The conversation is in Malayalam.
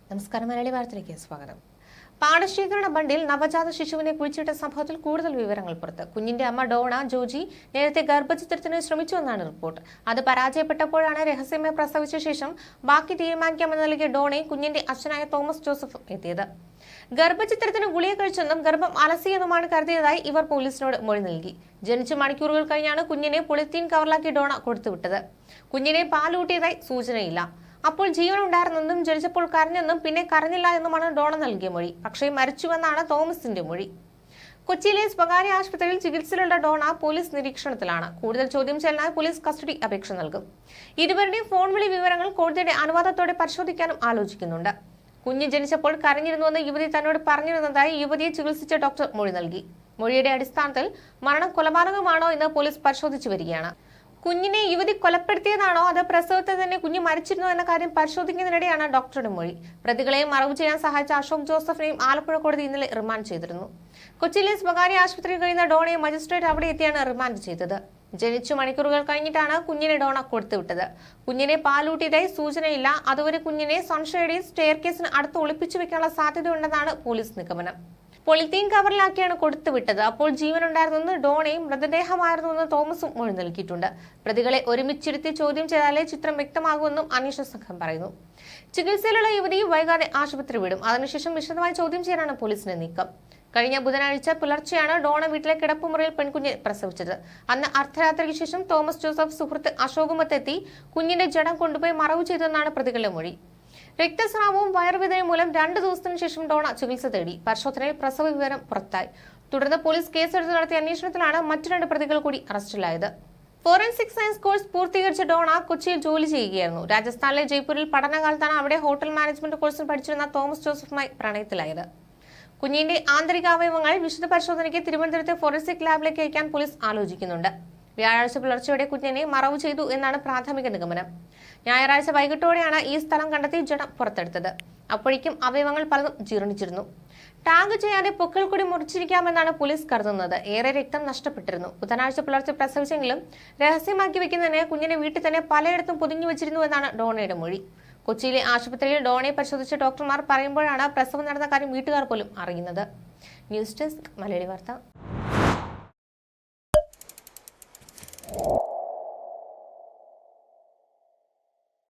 നമസ്കാരം. മലയാളി വാർത്തയിലേക്ക് സ്വാഗതം. പാടശേഖരണ ബണ്ടിൽ നവജാത ശിശുവിനെ കുഴിച്ചിട്ട സംഭവത്തിൽ കൂടുതൽ വിവരങ്ങൾ പുറത്ത്. കുഞ്ഞിന്റെ അമ്മ ഡോണ ജോജി നേരത്തെ ഗർഭചിത്രത്തിന് ശ്രമിച്ചുവെന്നാണ് റിപ്പോർട്ട്. അത് പരാജയപ്പെട്ടപ്പോഴാണ് രഹസ്യമായി പ്രസവിച്ച ശേഷം ബാക്കി തീരുമാനിക്കാമെന്ന് നൽകിയ ഡോണയും കുഞ്ഞിന്റെ അച്ഛനായ തോമസ് ജോസഫും എത്തിയത്. ഗർഭചിത്രത്തിന് ഗുളിക കഴിച്ചെന്നും ഗർഭം അലസിയെന്നുമാണ് കരുതിയതായി ഇവർ പോലീസിനോട് മൊഴി നൽകി. ജനിച്ച് മണിക്കൂറുകൾ കഴിഞ്ഞാണ് കുഞ്ഞിനെ പോളിത്തീൻ കവറിലാക്കി ഡോണ കൊടുത്തുവിട്ടത്. കുഞ്ഞിനെ പാലൂട്ടിയതായി സൂചനയില്ല. അപ്പോൾ ജീവൻ ഉണ്ടായിരുന്നെന്നും ജനിച്ചപ്പോൾ കരഞ്ഞെന്നും പിന്നെ കരഞ്ഞില്ല എന്നുമാണ് ഡോണ നൽകിയ മൊഴി. പക്ഷേ മരിച്ചുവെന്നാണ് തോമസിന്റെ മൊഴി. കൊച്ചിയിലെ സ്വകാര്യ ആശുപത്രിയിൽ ചികിത്സയിലുള്ള ഡോണ പോലീസ് നിരീക്ഷണത്തിലാണ്. കൂടുതൽ ചോദ്യം ചെയ്യലിനായി പോലീസ് കസ്റ്റഡി അപേക്ഷ നൽകും. ഇരുവരുടെയും ഫോൺ വിളി വിവരങ്ങൾ കോടതിയുടെ അനുവാദത്തോടെ പരിശോധിക്കാനും ആലോചിക്കുന്നുണ്ട്. കുഞ്ഞ് ജനിച്ചപ്പോൾ കരഞ്ഞിരുന്നുവെന്ന് യുവതി തന്നോട് പറഞ്ഞിരുന്നതായി യുവതിയെ ചികിത്സിച്ച ഡോക്ടർ മൊഴി നൽകി. മൊഴിയുടെ അടിസ്ഥാനത്തിൽ മരണം കൊലപാതകമാണോ എന്ന് പോലീസ് പരിശോധിച്ചു വരികയാണ്. കുഞ്ഞിനെ യുവതി കൊലപ്പെടുത്തിയതാണോ അത് പ്രസവത്തിൽ തന്നെ കുഞ്ഞ് മരിച്ചിരുന്നോ എന്ന കാര്യം പരിശോധിക്കുന്നതിനിടെയാണ് ഡോക്ടറുടെ മൊഴി. പ്രതികളെയും മറവ് ചെയ്യാൻ സഹായിച്ച അശോക് ജോസഫിനെയും ആലപ്പുഴ കോടതി ഇന്നലെ റിമാൻഡ് ചെയ്തിരുന്നു. കൊച്ചിയിലെ സ്വകാര്യ ആശുപത്രിയിൽ കഴിയുന്ന ഡോണയെ മജിസ്ട്രേറ്റ് അവിടെ എത്തിയാണ് റിമാൻഡ് ചെയ്തത്. ജനിച്ചു മണിക്കൂറുകൾ കഴിഞ്ഞിട്ടാണ് കുഞ്ഞിനെ ഡോണ കൊടുത്തുവിട്ടത്. കുഞ്ഞിനെ പാലൂട്ടിയതായി സൂചനയില്ല. അതുവരെ കുഞ്ഞിനെ സൺഷെയ്ഡിൽ സ്റ്റെയർകേസിന് അടുത്ത് ഒളിപ്പിച്ചു വെക്കാനുള്ള സാധ്യതയുണ്ടെന്നാണ് പോലീസ് നിഗമനം. പോളിത്തീൻ കവറിലാക്കിയാണ് കൊടുത്തുവിട്ടത്. അപ്പോൾ ജീവനുണ്ടായിരുന്നെന്ന് ഡോണയും മൃതദേഹമായിരുന്നുവെന്ന് തോമസും മൊഴി നൽകിയിട്ടുണ്ട്. പ്രതികളെ ഒരുമിച്ചിരുത്തി ചോദ്യം ചെയ്താലേ ചിത്രം വ്യക്തമാകുമെന്നും അന്വേഷണ സംഘം പറയുന്നു. ചികിത്സയിലുള്ള യുവതി വൈകാതെ ആശുപത്രി വിടും. അതിനുശേഷം വിശദമായി ചോദ്യം ചെയ്യാനാണ് പോലീസിന്റെ നീക്കം. കഴിഞ്ഞ ബുധനാഴ്ച പുലർച്ചെയാണ് ഡോണ വീട്ടിലെ കിടപ്പുമുറിയിൽ പെൺകുഞ്ഞെ പ്രസവിച്ചത്. അന്ന് അർദ്ധരാത്രിക്ക് ശേഷം തോമസ് ജോസഫ് സുഹൃത്ത് അശോകുമത്തെത്തി കുഞ്ഞിന്റെ ജഡം കൊണ്ടുപോയി മറവ് ചെയ്തെന്നാണ് പ്രതികളുടെ മൊഴി. രക്തസ്രാവവും വയറുവേദനയും മൂലം 2 ദിവസത്തിനു ശേഷം ഡോണ ചികിത്സ തേടി. പരിശോധനയിൽ പ്രസവ വിവരം പുറത്തായി. തുടർന്ന് പോലീസ് കേസെടുത്ത് നടത്തിയ അന്വേഷണത്തിലാണ് മറ്റു 2 പ്രതികൾ കൂടി അറസ്റ്റിലായത്. ഫോറൻസിക് സയൻസ് കോഴ്സ് പൂർത്തീകരിച്ച ഡോണ കൊച്ചിയിൽ ജോലി ചെയ്യുകയായിരുന്നു. രാജസ്ഥാനിലെ ജയ്പൂരിൽ പഠനകാലത്താണ് അവിടെ ഹോട്ടൽ മാനേജ്മെന്റ് കോഴ്സിൽ പഠിച്ചിരുന്ന തോമസ് ജോസഫുമായി പ്രണയത്തിലായത്. കുഞ്ഞിന്റെ ആന്തരികാവയവങ്ങൾ വിശദ പരിശോധനയ്ക്ക് തിരുവനന്തപുരത്തെ ഫോറൻസിക് ലാബിലേക്ക് അയക്കാൻ പോലീസ് ആലോചിക്കുന്നുണ്ട്. വ്യാഴാഴ്ച പുലർച്ചെയോടെ കുഞ്ഞിനെ മറവ് ചെയ്തു എന്നാണ് പ്രാഥമിക നിഗമനം. ഞായറാഴ്ച വൈകിട്ടോടെയാണ് ഈ സ്ഥലം കണ്ടെത്തി ജഡം പുറത്തെടുത്തത്. അപ്പോഴേക്കും അവയവങ്ങൾ പലതും ജീർണിച്ചിരുന്നു. ടാഗ് ചെയ്യാതെ പൊക്കിൾ കൂടി മുറിച്ചിരിക്കാമെന്നാണ് പോലീസ് കരുതുന്നത്. ഏറെ രക്തം നഷ്ടപ്പെട്ടിരുന്നു. ബുധനാഴ്ച പുലർച്ചെ പ്രസവിച്ചെങ്കിലും രഹസ്യമാക്കി വെക്കുന്നതിന് കുഞ്ഞിനെ വീട്ടിൽ തന്നെ പലയിടത്തും പൊതിഞ്ഞു വെച്ചിരുന്നു എന്നാണ് ഡോണയുടെ മൊഴി. കൊച്ചിയിലെ ആശുപത്രിയിൽ ഡോണയെ പരിശോധിച്ച ഡോക്ടർമാർ പറയുമ്പോഴാണ് പ്രസവം നടന്ന കാര്യം വീട്ടുകാർ പോലും അറിയുന്നത്. ന്യൂസ് ഡെസ്ക് മലയാളി വാർത്ത.